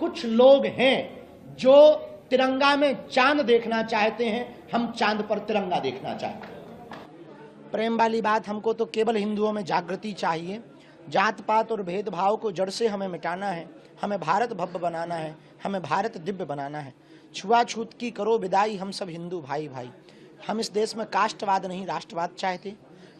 कुछ लोग हैं जो तिरंगा में चांद देखना चाहते हैं, हम चांद पर तिरंगा देखना चाहते हैं। प्रेम वाली बात, हमको तो केवल हिंदुओं में जागृति चाहिए। जात पात और भेदभाव को जड़ से हमें मिटाना है। हमें भारत भव्य बनाना है, हमें भारत दिव्य बनाना है। छुआछूत की करो विदाई, हम सब हिंदू भाई भाई। हम इस देश में कास्टवाद नहीं राष्ट्रवाद चाहते।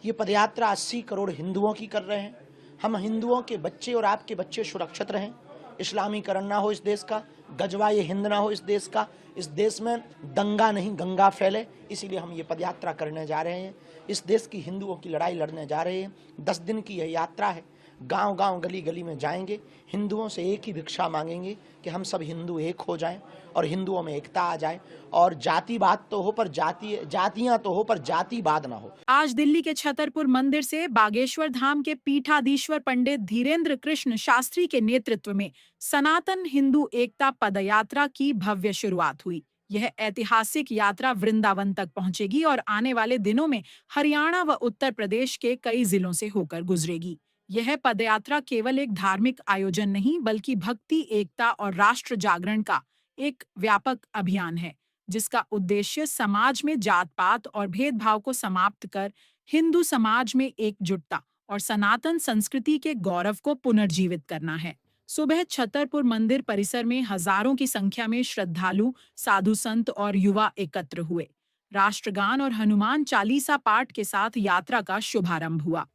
ये पदयात्रा 80 करोड़ हिंदुओं की कर रहे हैं। हम हिंदुओं के बच्चे और आपके बच्चे सुरक्षित रहें, इस्लामीकरण ना हो इस देश का, गजवा ये हिंद ना हो इस देश का, इस देश में दंगा नहीं गंगा फैले, इसीलिए हम ये पदयात्रा करने जा रहे हैं। इस देश की हिंदुओं की लड़ाई लड़ने जा रहे हैं। 10 दिन की यह यात्रा है। गांव गांव गली गली में जाएंगे, हिंदुओं से एक ही भिक्षा मांगेंगे कि हम सब हिंदू एक हो जाएं और हिंदुओं में एकता आ जाए, और जातिवाद तो हो पर जातियां तो हो पर जातिवाद ना हो। आज दिल्ली के छतरपुर मंदिर से बागेश्वर धाम के पीठाधीश्वर पंडित धीरेन्द्र कृष्ण शास्त्री के नेतृत्व में सनातन हिंदू एकता पदयात्रा की भव्य शुरुआत हुई। यह ऐतिहासिक यात्रा वृंदावन तक पहुंचेगी और आने वाले दिनों में हरियाणा व उत्तर प्रदेश के कई जिलों से होकर गुजरेगी। यह पदयात्रा केवल एक धार्मिक आयोजन नहीं, बल्कि भक्ति, एकता और राष्ट्र जागरण का एक व्यापक अभियान है, जिसका उद्देश्य समाज में जात पात और भेदभाव को समाप्त कर हिंदू समाज में एकजुटता और सनातन संस्कृति के गौरव को पुनर्जीवित करना है। सुबह छतरपुर मंदिर परिसर में हजारों की संख्या में श्रद्धालु, साधु संत और युवा एकत्र हुए। राष्ट्रगान और हनुमान चालीसा पाठ के साथ यात्रा का शुभारंभ हुआ।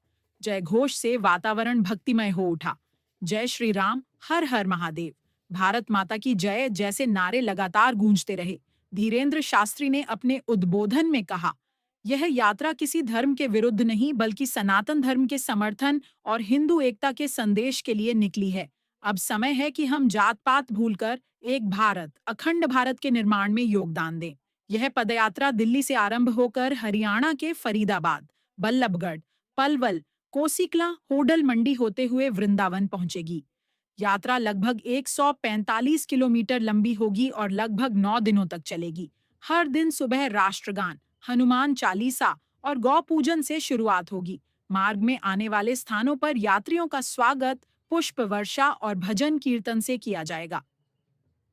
जय घोष से वातावरण भक्तिमय हो उठा। जय श्री राम, हर हर महादेव, भारत माता की जय जैसे नारे लगातार गूंजते रहे। धीरेन्द्र शास्त्री ने अपने उद्बोधन में कहा, यह यात्रा किसी धर्म के विरुद्ध नहीं, बल्कि सनातन धर्म के समर्थन और हिंदू एकता के संदेश के लिए निकली है। अब समय है कि हम जात पात भूलकर एक भारत, अखंड भारत के निर्माण में योगदान दें। यह पदयात्रा दिल्ली से आरंभ होकर हरियाणा के फरीदाबाद, बल्लभगढ़, पलवल, कोसीकला, होडल मंडी होते हुए वृंदावन पहुंचेगी। यात्रा लगभग 145 किलोमीटर लंबी होगी और लगभग 9 दिनों तक चलेगी। हर दिन सुबह राष्ट्रगान, हनुमान चालीसा और गौ पूजन से शुरुआत होगी। मार्ग में आने वाले स्थानों पर यात्रियों का स्वागत पुष्प वर्षा और भजन कीर्तन से किया जाएगा।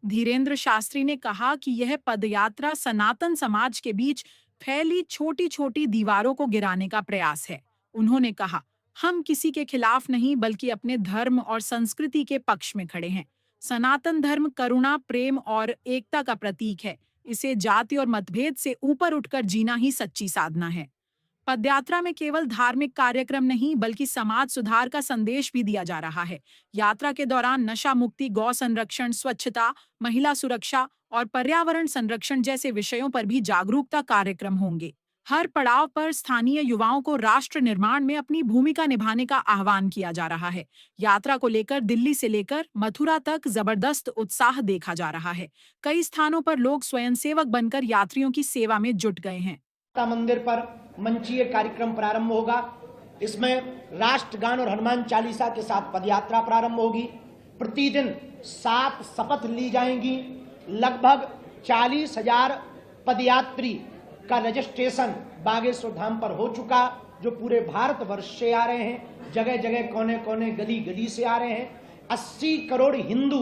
धीरेन्द्र शास्त्री ने कहा कि यह पदयात्रा सनातन समाज के बीच फैली छोटी छोटी दीवारों को गिराने का प्रयास है। उन्होंने कहा, हम किसी के खिलाफ नहीं, बल्कि अपने धर्म और संस्कृति के पक्ष में खड़े हैं। सनातन धर्म करुणा, प्रेम और एकता का प्रतीक है। इसे जाति और मतभेद से ऊपर उठकर जीना ही सच्ची साधना है। पदयात्रा में केवल धार्मिक कार्यक्रम नहीं, बल्कि समाज सुधार का संदेश भी दिया जा रहा है। यात्रा के दौरान नशा मुक्ति, गौ संरक्षण, स्वच्छता, महिला सुरक्षा और पर्यावरण संरक्षण जैसे विषयों पर भी जागरूकता कार्यक्रम होंगे। हर पड़ाव पर स्थानीय युवाओं को राष्ट्र निर्माण में अपनी भूमिका निभाने का आह्वान किया जा रहा है। यात्रा को लेकर दिल्ली से लेकर मथुरा तक जबरदस्त उत्साह देखा जा रहा है। कई स्थानों पर लोग स्वयंसेवक बनकर यात्रियों की सेवा में जुट गए हैं। मंदिर पर मंचीय कार्यक्रम प्रारंभ होगा। इसमें राष्ट्रगान और हनुमान चालीसा के साथ पदयात्रा प्रारंभ होगी। प्रतिदिन 7 शपथ ली जाएंगी। लगभग 40,000 पदयात्री का रजिस्ट्रेशन बागेश्वर धाम पर हो चुका, जो पूरे भारतवर्ष से आ रहे हैं। जगह जगह कोने कोने गली गली से आ रहे हैं। 80 करोड़ हिंदू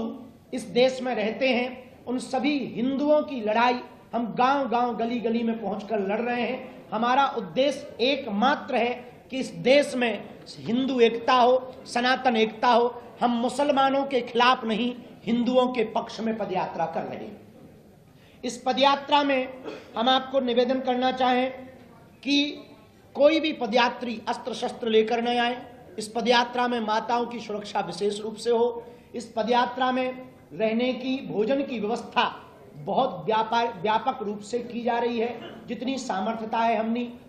इस देश में रहते हैं। उन सभी हिंदुओं की लड़ाई हम गांव गांव गली गली में पहुंचकर लड़ रहे हैं। हमारा उद्देश्य एकमात्र है कि इस देश में हिंदू एकता हो, सनातन एकता हो। हम मुसलमानों के खिलाफ नहीं, हिंदुओं के पक्ष में पदयात्रा कर रहे हैं। इस पदयात्रा में हम आपको निवेदन करना चाहें कि कोई भी पदयात्री अस्त्र शस्त्र लेकर न आए। इस पदयात्रा में माताओं की सुरक्षा विशेष रूप से हो। इस पदयात्रा में रहने की, भोजन की व्यवस्था बहुत व्यापक रूप से की जा रही है। जितनी सामर्थ्यता है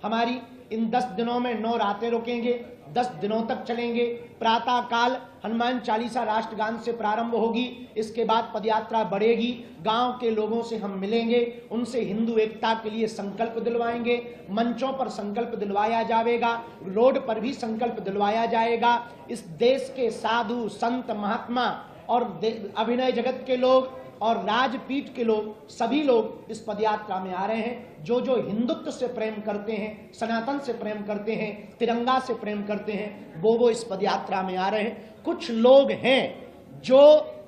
हमारी इन 10 दिनों में 9 रातें रुकेंगे, 10 दिनों तक चलेंगे। प्रातः काल हनुमान चालीसा राष्ट्रगान से प्रारंभ होगी। इसके बाद पदयात्रा बढ़ेगी। गांव के लोगों से हम मिलेंगे, उनसे हिंदू एकता के लिए संकल्प दिलवाएंगे। मंचों पर संकल्प दिलवाया जाएगा, रोड पर भी संकल्प दिलवाया जाएगा। इस देश के साधु संत महात्मा और अभिनय जगत के लोग और राजपीठ के लोग, सभी लोग इस पदयात्रा में आ रहे हैं। जो जो हिंदुत्व से प्रेम करते हैं, सनातन से प्रेम करते हैं, तिरंगा से प्रेम करते हैं, वो इस पदयात्रा में आ रहे हैं। कुछ लोग हैं जो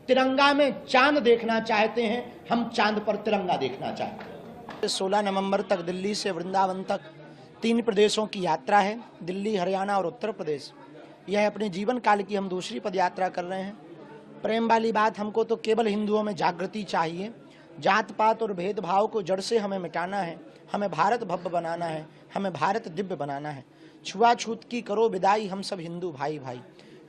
तिरंगा में चांद देखना चाहते हैं, हम चांद पर तिरंगा देखना चाहते हैं। 16 नवंबर तक दिल्ली से वृंदावन तक 3 प्रदेशों की यात्रा है, दिल्ली, हरियाणा और उत्तर प्रदेश। यह अपने जीवन काल की हम दूसरी पदयात्रा कर रहे हैं। प्रेम वाली बात, हमको तो केवल हिंदुओं में जागृति चाहिए। जात पात और भेदभाव को जड़ से हमें मिटाना है, हमें भारत भव्य बनाना है, हमें भारत दिव्य बनाना है। छुआछूत की करो विदाई, हम सब हिंदू भाई भाई।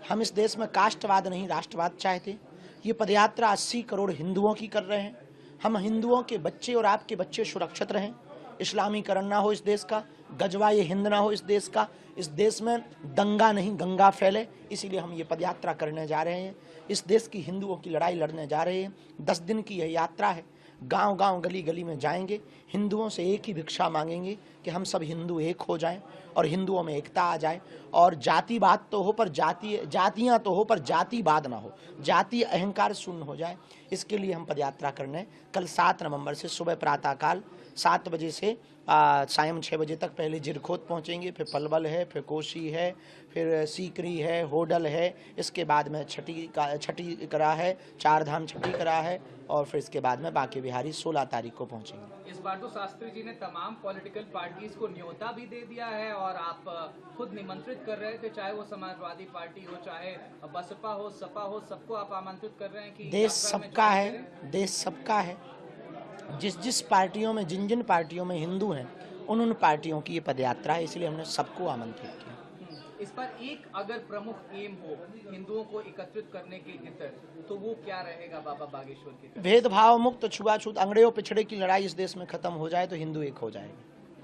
हम इस देश में कास्टवाद नहीं राष्ट्रवाद चाहते। ये पदयात्रा 80 करोड़ हिंदुओं की कर रहे हैं। हम हिंदुओं के बच्चे और आपके बच्चे सुरक्षित रहें, इस्लामीकरण ना हो इस देश का, गजवा ये हिंद ना हो इस देश का, इस देश में दंगा नहीं गंगा फैले, इसीलिए हम ये पदयात्रा करने जा रहे हैं। इस देश की हिंदुओं की लड़ाई लड़ने जा रहे हैं। 10 दिन की यह यात्रा है। गांव गांव गली गली में जाएंगे, हिंदुओं से एक ही भिक्षा मांगेंगे कि हम सब हिंदू एक हो जाएं और हिंदुओं में एकता आ जाए। और जातिवाद तो हो पर जातियां तो हो पर जातिवाद ना हो, जाति अहंकार शून्य हो जाए। इसके लिए हम पदयात्रा करने कल 7 नवंबर से सुबह प्रातःकाल 7 बजे से सायं 6 बजे तक पहले जिरखोद पहुंचेंगे, फिर पलवल है, फिर कोसी है, फिर सीकरी है, होडल है, इसके बाद में छठी करा है, 4 धाम छठी करा है, और फिर इसके बाद में बांके बिहारी 16 तारीख को पहुंचेंगे। इस बार तो शास्त्री जी ने तमाम पॉलिटिकल पार्टीज को न्योता भी दे दिया है और आप खुद निमंत्रित कर रहे थे, चाहे वो समाजवादी पार्टी हो, चाहे बसपा हो, सपा हो, सबको आप आमंत्रित कर रहे हैं कि देश सबका है, देश सबका है। जिस पार्टियों में जिन पार्टियों में हिंदू हैं उन पार्टियों की ये पदयात्रा है, इसलिए हमने सबको आमंत्रित किया। इस पर एक अगर प्रमुख एम हो हिंदुओं को एकत्रित करने के भीतर, तो वो क्या रहेगा बाबा बागेश्वर की? भेदभाव मुक्त, छुआछूत, अंग्रेजों पिछड़े की लड़ाई इस देश में खत्म हो जाए तो हिंदू एक हो जाएंगे।